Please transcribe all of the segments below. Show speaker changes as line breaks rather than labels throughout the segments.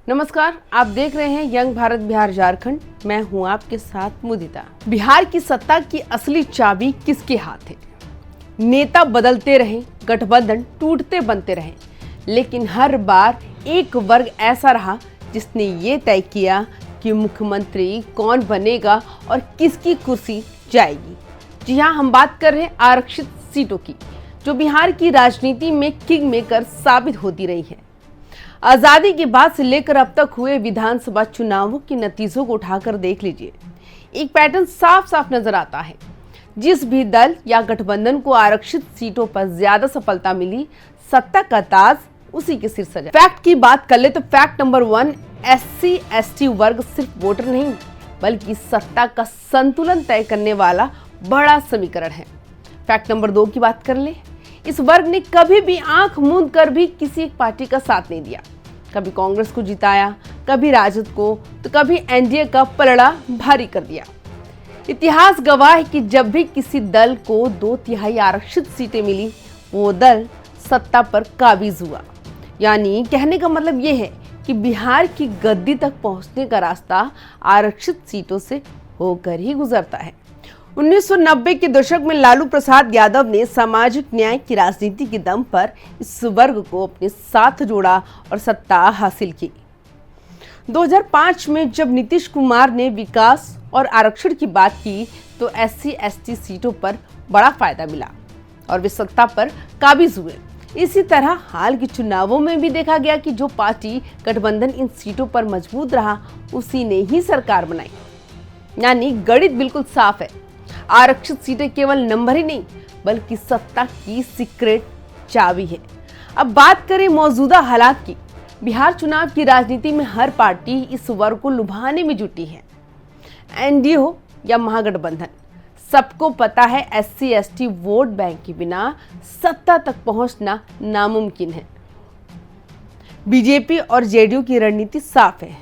नमस्कार, आप देख रहे हैं यंग भारत बिहार झारखंड। मैं हूं आपके साथ मुदिता। बिहार की सत्ता की असली चाबी किसके हाथ है? नेता बदलते रहे, गठबंधन टूटते बनते रहे, लेकिन हर बार एक वर्ग ऐसा रहा जिसने ये तय किया कि मुख्यमंत्री कौन बनेगा और किसकी कुर्सी जाएगी। जी हाँ, हम बात कर रहे हैं आरक्षित सीटों की, जो बिहार की राजनीति में किंग मेकर साबित होती रही है। आजादी के बाद से लेकर अब तक हुए विधानसभा चुनावों के नतीजों को उठाकर देख लीजिए। एक पैटर्न साफ साफ नजर आता है। जिस भी दल या गठबंधन को आरक्षित सीटों पर ज्यादा सफलता मिली, सत्ता का ताज उसी के सिर सजा। फैक्ट की बात कर ले तो फैक्ट नंबर 1, SC/ST वर्ग सिर्फ वोटर नहीं बल्कि सत्ता का संतुलन तय करने वाला बड़ा समीकरण है। फैक्ट नंबर 2 की बात कर ले, इस वर्ग ने कभी भी आंख मूंद कर भी किसी एक पार्टी का साथ नहीं दिया। कभी कांग्रेस को जिताया, कभी राजद को, तो कभी एनडीए का पलड़ा भारी कर दिया। इतिहास गवाह है कि जब भी किसी दल को 2/3 आरक्षित सीटें मिली, वो दल सत्ता पर काबिज हुआ। यानी कहने का मतलब ये है कि बिहार की गद्दी तक पहुंचने का रास्ता आरक्षित सीटों से होकर ही गुजरता है। 1990 के दशक में लालू प्रसाद यादव ने सामाजिक न्याय की राजनीति के दम पर इस वर्ग को अपने साथ जोड़ा और सत्ता हासिल की। 2005 में जब नीतीश कुमार ने विकास और आरक्षण की बात की तो SC/ST सीटों पर बड़ा फायदा मिला और वे सत्ता पर काबिज हुए। इसी तरह हाल के चुनावों में भी देखा गया कि जो पार्टी गठबंधन इन सीटों पर मजबूत रहा, उसी ने ही सरकार बनाई। यानी गणित बिल्कुल साफ है। आरक्षित सीटें केवल नंबर ही नहीं बल्कि सत्ता की सीक्रेट चाबी है। अब बात करें मौजूदा हालात की। बिहार चुनाव की राजनीति में हर पार्टी इस वर्ग को लुभाने में जुटी है। एनडीए हो या महागठबंधन, सबको पता है SC/ST वोट बैंक के बिना सत्ता तक पहुंचना नामुमकिन है। बीजेपी और जेडीयू की रणनीति साफ है,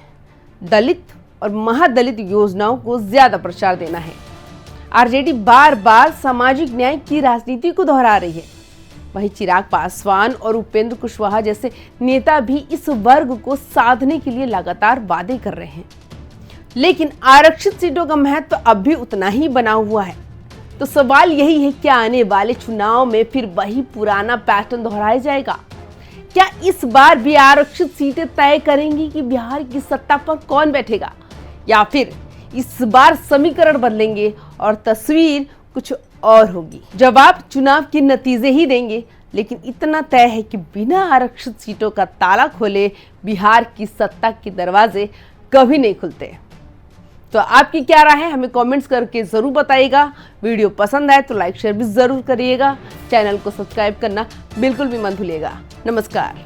दलित और महादलित योजनाओं को ज्यादा प्रचार देना है। आरजेडी बार बार सामाजिक न्याय की राजनीति को दोहरा रही है। वहीं चिराग पासवान और उपेंद्र कुशवाहा जैसे नेता भी इस वर्ग को साधने के लिए लगातार वादे कर रहे हैं, लेकिन आरक्षित सीटों का महत्व अब भी उतना ही बना हुआ है। तो सवाल यही है, क्या आने वाले चुनाव में फिर वही पुराना पैटर्न दोहराया जाएगा? क्या इस बार भी आरक्षित सीटें तय करेंगी कि बिहार की सत्ता पर कौन बैठेगा, या फिर इस बार समीकरण बदलेंगे और तस्वीर कुछ और होगी? जवाब चुनाव के नतीजे ही देंगे, लेकिन इतना तय है कि बिना आरक्षित सीटों का ताला खोले बिहार की सत्ता के दरवाजे कभी नहीं खुलते। तो आपकी क्या राय है, हमें कमेंट्स करके जरूर बताइएगा। वीडियो पसंद आए तो लाइक शेयर भी जरूर करिएगा। चैनल को सब्सक्राइब करना बिल्कुल भी मत भूलिएगा। नमस्कार।